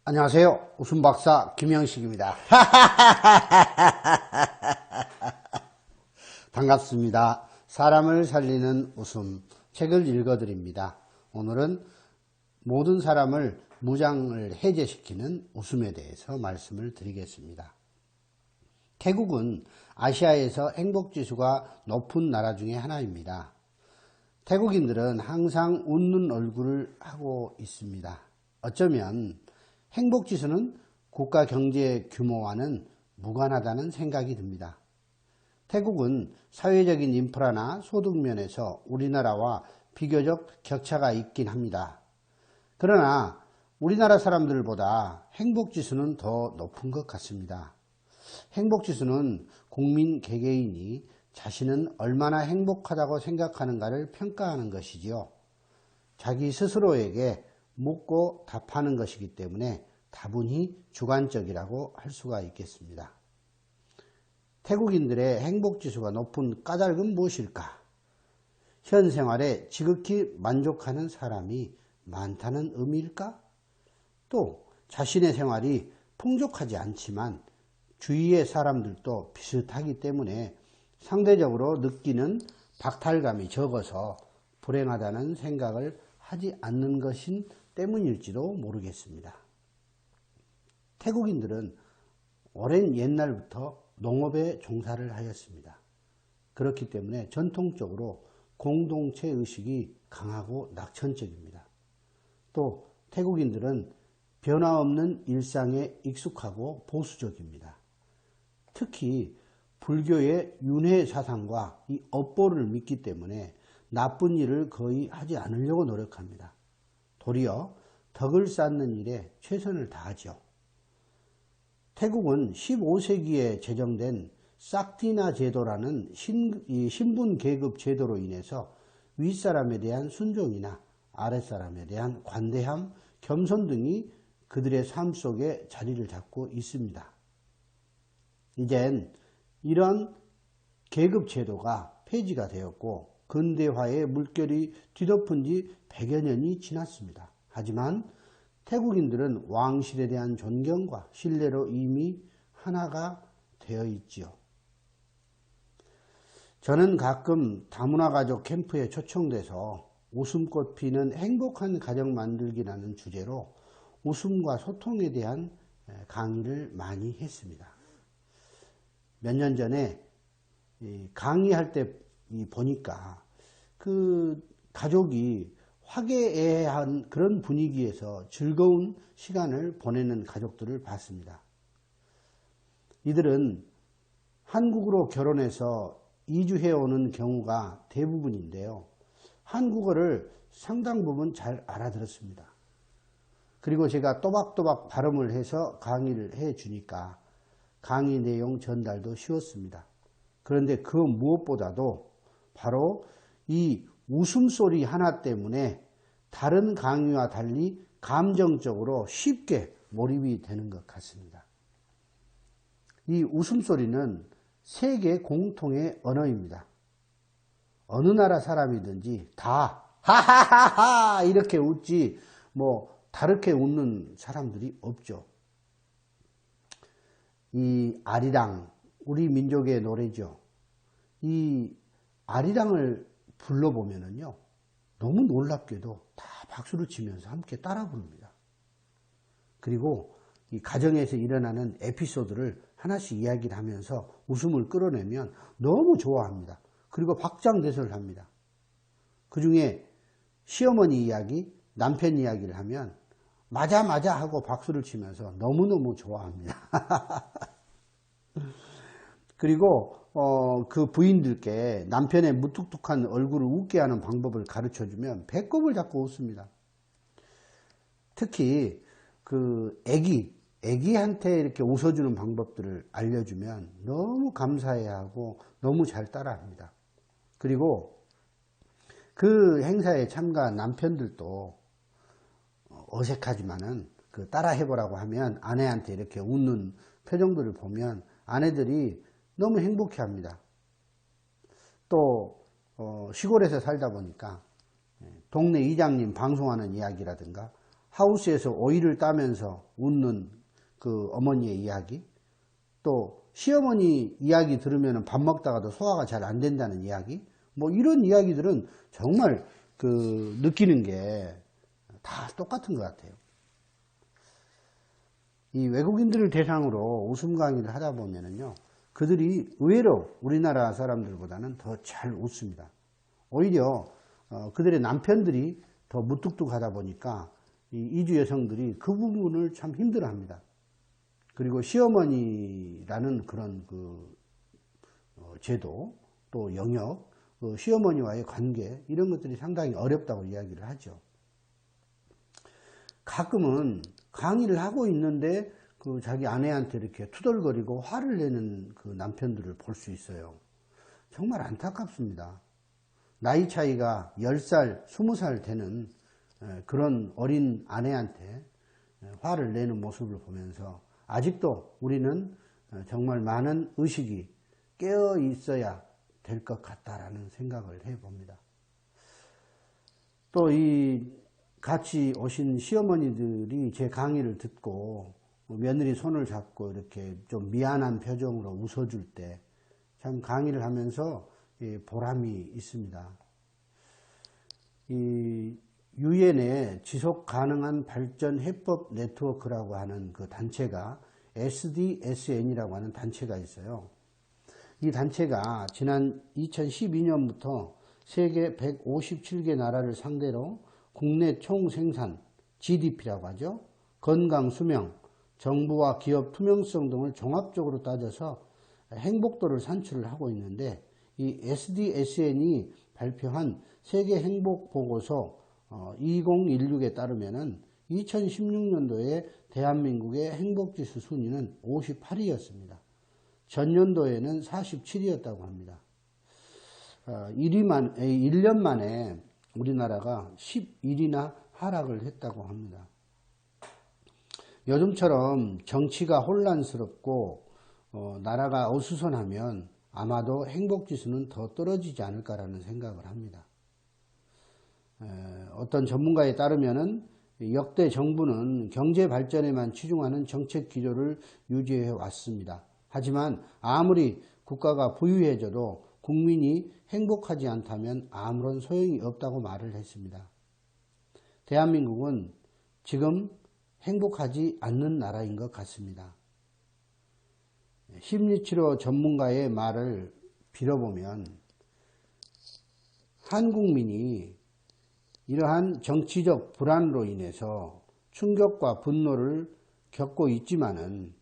안녕하세요. 웃음박사 김영식입니다. 반갑습니다. 사람을 살리는 웃음 책을 읽어드립니다. 오늘은 모든 사람을 무장을 해제시키는 웃음에 대해서 말씀을 드리겠습니다. 태국은 아시아에서 행복지수가 높은 나라 중에 하나입니다. 태국인들은 항상 웃는 얼굴을 하고 있습니다. 어쩌면 행복지수는 국가 경제 규모와는 무관하다는 생각이 듭니다. 태국은 사회적인 인프라나 소득 면에서 우리나라와 비교적 격차가 있긴 합니다. 그러나 우리나라 사람들보다 행복지수는 더 높은 것 같습니다. 행복지수는 국민 개개인이 자신은 얼마나 행복하다고 생각하는가를 평가하는 것이지요. 자기 스스로에게 묻고 답하는 것이기 때문에 다분히 주관적이라고 할 수가 있겠습니다. 태국인들의 행복지수가 높은 까닭은 무엇일까? 현 생활에 지극히 만족하는 사람이 많다는 의미일까? 또 자신의 생활이 풍족하지 않지만 주위의 사람들도 비슷하기 때문에 상대적으로 느끼는 박탈감이 적어서 불행하다는 생각을 하지 않는 것인 때문일지도 모르겠습니다. 태국인들은 오랜 옛날부터 농업에 종사를 하였습니다. 그렇기 때문에 전통적으로 공동체 의식이 강하고 낙천적입니다. 또 태국인들은 변화없는 일상에 익숙하고 보수적입니다. 특히 불교의 윤회 사상과 이 업보를 믿기 때문에 나쁜 일을 거의 하지 않으려고 노력합니다. 도리어 덕을 쌓는 일에 최선을 다하죠. 태국은 15세기에 제정된 싹티나 제도라는 신분 계급 제도로 인해서 윗사람에 대한 순종이나 아랫사람에 대한 관대함, 겸손 등이 그들의 삶 속에 자리를 잡고 있습니다. 이젠 이런 계급 제도가 폐지가 되었고 근대화의 물결이 뒤덮은 지 100여 년이 지났습니다. 하지만 태국인들은 왕실에 대한 존경과 신뢰로 이미 하나가 되어 있지요. 저는 가끔 다문화 가족 캠프에 초청돼서 웃음꽃 피는 행복한 가정 만들기라는 주제로 웃음과 소통에 대한 강의를 많이 했습니다. 몇 년 전에 강의할 때 보니까 그 가족이 화기애애한 그런 분위기에서 즐거운 시간을 보내는 가족들을 봤습니다. 이들은 한국으로 결혼해서 이주해 오는 경우가 대부분인데요. 한국어를 상당 부분 잘 알아들었습니다. 그리고 제가 또박또박 발음을 해서 강의를 해 주니까 강의 내용 전달도 쉬웠습니다. 그런데 그 무엇보다도 바로 이 웃음소리 하나 때문에 다른 강의와 달리 감정적으로 쉽게 몰입이 되는 것 같습니다. 이 웃음소리는 세계 공통의 언어입니다. 어느 나라 사람이든지 다 하하하하 이렇게 웃지 뭐 다르게 웃는 사람들이 없죠. 이 아리랑, 우리 민족의 노래죠. 이 아리랑을 불러보면은요, 너무 놀랍게도 다 박수를 치면서 함께 따라 부릅니다. 그리고 이 가정에서 일어나는 에피소드를 하나씩 이야기를 하면서 웃음을 끌어내면 너무 좋아합니다. 그리고 박장대소를 합니다. 그 중에 시어머니 이야기, 남편 이야기를 하면 맞아 하고 박수를 치면서 너무너무 좋아합니다. 그리고 그 부인들께 남편의 무뚝뚝한 얼굴을 웃게 하는 방법을 가르쳐주면 배꼽을 잡고 웃습니다. 특히 그 애기한테 이렇게 웃어주는 방법들을 알려주면 너무 감사해하고 너무 잘 따라합니다. 그리고 그 행사에 참가한 남편들도 어색하지만은 그 따라 해보라고 하면 아내한테 이렇게 웃는 표정들을 보면 아내들이 너무 행복해 합니다. 또 시골에서 살다 보니까 동네 이장님 방송하는 이야기라든가 하우스에서 오이를 따면서 웃는 그 어머니의 이야기, 또 시어머니 이야기 들으면 밥 먹다가도 소화가 잘 안 된다는 이야기, 뭐 이런 이야기들은 정말 그 느끼는 게 다 똑같은 것 같아요. 이 외국인들을 대상으로 웃음 강의를 하다 보면은요, 그들이 의외로 우리나라 사람들보다는 더 잘 웃습니다. 오히려 그들의 남편들이 더 무뚝뚝하다 보니까 이 이주 여성들이 그 부분을 참 힘들어합니다. 그리고 시어머니라는 그런 그 제도, 또 영역, 시어머니와의 관계, 이런 것들이 상당히 어렵다고 이야기를 하죠. 가끔은 강의를 하고 있는데 그 자기 아내한테 이렇게 투덜거리고 화를 내는 그 남편들을 볼 수 있어요. 정말 안타깝습니다. 나이 차이가 10살, 20살 되는 그런 어린 아내한테 화를 내는 모습을 보면서 아직도 우리는 정말 많은 의식이 깨어 있어야 될 것 같다라는 생각을 해봅니다. 또 이 같이 오신 시어머니들이 제 강의를 듣고 며느리 손을 잡고 이렇게 좀 미안한 표정으로 웃어줄 때 참 강의를 하면서 보람이 있습니다. 이 유엔의 지속 가능한 발전 해법 네트워크라고 하는 그 단체가 SDSN이라고 하는 단체가 있어요. 이 단체가 지난 2012년부터 세계 157개 나라를 상대로 국내 총생산, GDP라고 하죠. 건강, 수명, 정부와 기업 투명성 등을 종합적으로 따져서 행복도를 산출을 하고 있는데, 이 SDSN이 발표한 세계 행복 보고서 2016에 따르면은 2016년도에 대한민국의 행복지수 순위는 58위였습니다. 전년도에는 47위였다고 합니다. 1년 만에 우리나라가 11위나 하락을 했다고 합니다. 요즘처럼 정치가 혼란스럽고 나라가 어수선하면 아마도 행복지수는 더 떨어지지 않을까라는 생각을 합니다. 어떤 전문가에 따르면은 역대 정부는 경제 발전에만 치중하는 정책 기조를 유지해 왔습니다. 하지만 아무리 국가가 부유해져도 국민이 행복하지 않다면 아무런 소용이 없다고 말을 했습니다. 대한민국은 지금 행복하지 않는 나라인 것 같습니다. 심리치료 전문가의 말을 빌어보면 한국민이 이러한 정치적 불안으로 인해서 충격과 분노를 겪고 있지만은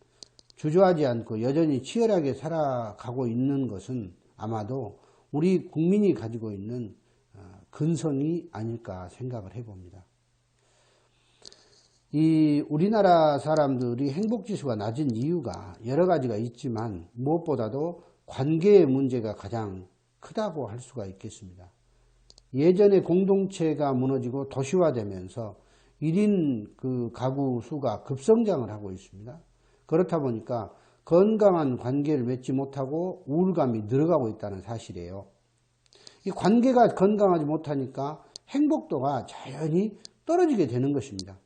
주저하지 않고 여전히 치열하게 살아가고 있는 것은 아마도 우리 국민이 가지고 있는 근성이 아닐까 생각을 해봅니다. 이 우리나라 사람들이 행복지수가 낮은 이유가 여러 가지가 있지만 무엇보다도 관계의 문제가 가장 크다고 할 수가 있겠습니다. 예전에 공동체가 무너지고 도시화되면서 1인 그 가구 수가 급성장을 하고 있습니다. 그렇다 보니까 건강한 관계를 맺지 못하고 우울감이 늘어가고 있다는 사실이에요. 이 관계가 건강하지 못하니까 행복도가 자연히 떨어지게 되는 것입니다.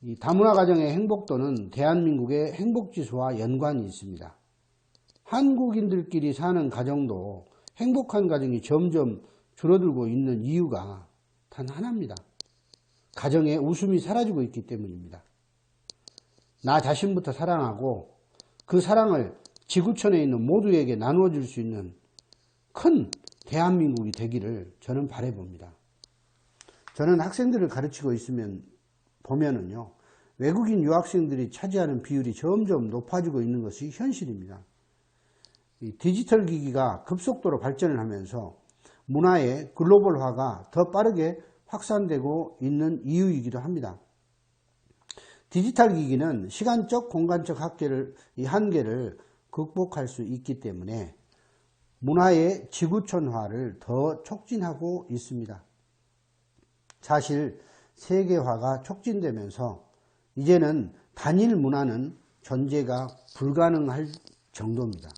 이 다문화 가정의 행복도는 대한민국의 행복지수와 연관이 있습니다. 한국인들끼리 사는 가정도 행복한 가정이 점점 줄어들고 있는 이유가 단 하나입니다. 가정에 웃음이 사라지고 있기 때문입니다. 나 자신부터 사랑하고 그 사랑을 지구촌에 있는 모두에게 나누어 줄 수 있는 큰 대한민국이 되기를 저는 바라봅니다. 저는 학생들을 가르치고 보면은요, 외국인 유학생들이 차지하는 비율이 점점 높아지고 있는 것이 현실입니다. 이 디지털 기기가 급속도로 발전을 하면서 문화의 글로벌화가 더 빠르게 확산되고 있는 이유이기도 합니다. 디지털 기기는 시간적, 공간적 한계를 극복할 수 있기 때문에 문화의 지구촌화를 더 촉진하고 있습니다. 사실 세계화가 촉진되면서 이제는 단일 문화는 존재가 불가능할 정도입니다.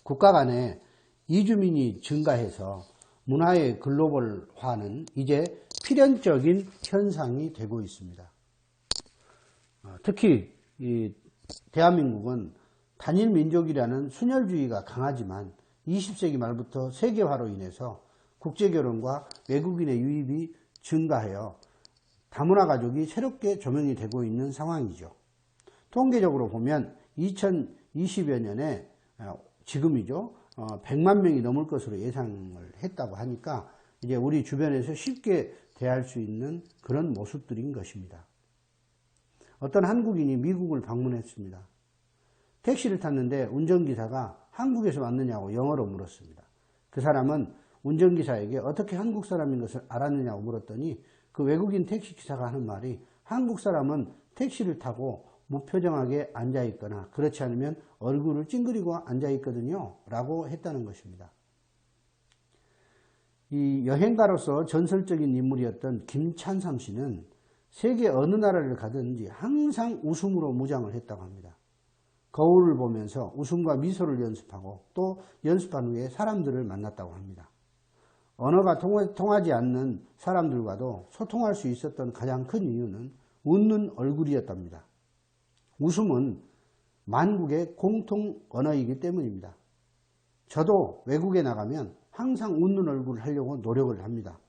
국가 간에 이주민이 증가해서 문화의 글로벌화는 이제 필연적인 현상이 되고 있습니다. 특히 이 대한민국은 단일 민족이라는 순혈주의가 강하지만 20세기 말부터 세계화로 인해서 국제결혼과 외국인의 유입이 증가하여 다문화 가족이 새롭게 조명이 되고 있는 상황이죠. 통계적으로 보면 2020여 년에 지금이죠. 100만 명이 넘을 것으로 예상을 했다고 하니까 이제 우리 주변에서 쉽게 대할 수 있는 그런 모습들인 것입니다. 어떤 한국인이 미국을 방문했습니다. 택시를 탔는데 운전기사가 한국에서 왔느냐고 영어로 물었습니다. 그 사람은 운전기사에게 어떻게 한국 사람인 것을 알았느냐고 물었더니 그 외국인 택시기사가 하는 말이 한국 사람은 택시를 타고 무표정하게 앉아있거나 그렇지 않으면 얼굴을 찡그리고 앉아있거든요 라고 했다는 것입니다. 이 여행가로서 전설적인 인물이었던 김찬삼 씨는 세계 어느 나라를 가든지 항상 웃음으로 무장을 했다고 합니다. 거울을 보면서 웃음과 미소를 연습하고 또 연습한 후에 사람들을 만났다고 합니다. 언어가 통하지 않는 사람들과도 소통할 수 있었던 가장 큰 이유는 웃는 얼굴이었답니다. 웃음은 만국의 공통 언어이기 때문입니다. 저도 외국에 나가면 항상 웃는 얼굴을 하려고 노력을 합니다.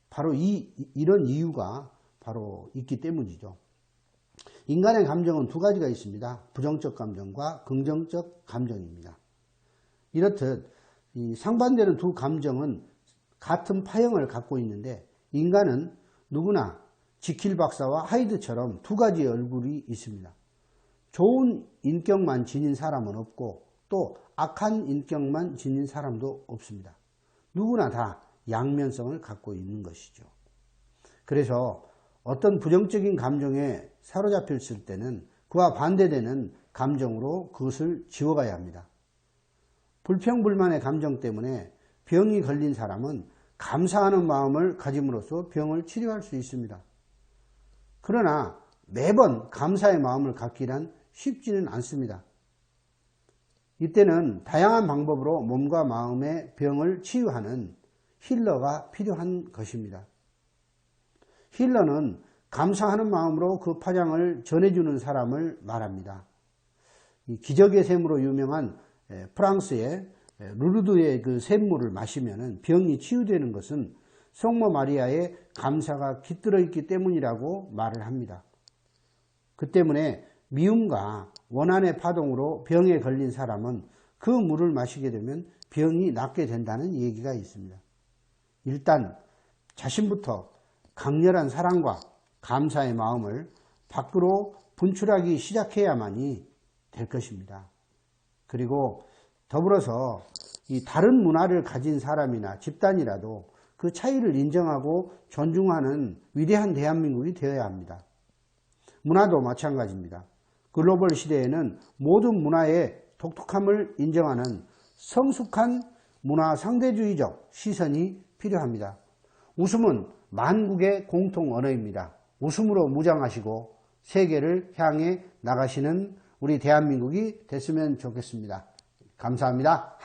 바로 이런 이유가 바로 있기 때문이죠. 인간의 감정은 두 가지가 있습니다. 부정적 감정과 긍정적 감정입니다. 이렇듯 이 상반되는 두 감정은 같은 파형을 갖고 있는데 인간은 누구나 지킬 박사와 하이드처럼 두 가지의 얼굴이 있습니다. 좋은 인격만 지닌 사람은 없고 또 악한 인격만 지닌 사람도 없습니다. 누구나 다 양면성을 갖고 있는 것이죠. 그래서 어떤 부정적인 감정에 사로잡혔을 때는 그와 반대되는 감정으로 그것을 지워가야 합니다. 불평불만의 감정 때문에 병이 걸린 사람은 감사하는 마음을 가짐으로써 병을 치료할 수 있습니다. 그러나 매번 감사의 마음을 갖기란 쉽지는 않습니다. 이때는 다양한 방법으로 몸과 마음의 병을 치유하는 힐러가 필요한 것입니다. 힐러는 감사하는 마음으로 그 파장을 전해주는 사람을 말합니다. 이 기적의 샘으로 유명한 프랑스의 루르드의 그 샘물을 마시면 병이 치유되는 것은 성모 마리아의 감사가 깃들어 있기 때문이라고 말을 합니다. 그 때문에 미움과 원한의 파동으로 병에 걸린 사람은 그 물을 마시게 되면 병이 낫게 된다는 얘기가 있습니다. 일단 자신부터 강렬한 사랑과 감사의 마음을 밖으로 분출하기 시작해야만이 될 것입니다. 그리고 더불어서 이 다른 문화를 가진 사람이나 집단이라도 그 차이를 인정하고 존중하는 위대한 대한민국이 되어야 합니다. 문화도 마찬가지입니다. 글로벌 시대에는 모든 문화의 독특함을 인정하는 성숙한 문화 상대주의적 시선이 필요합니다. 웃음은 만국의 공통 언어입니다. 웃음으로 무장하시고 세계를 향해 나가시는 우리 대한민국이 됐으면 좋겠습니다. 감사합니다.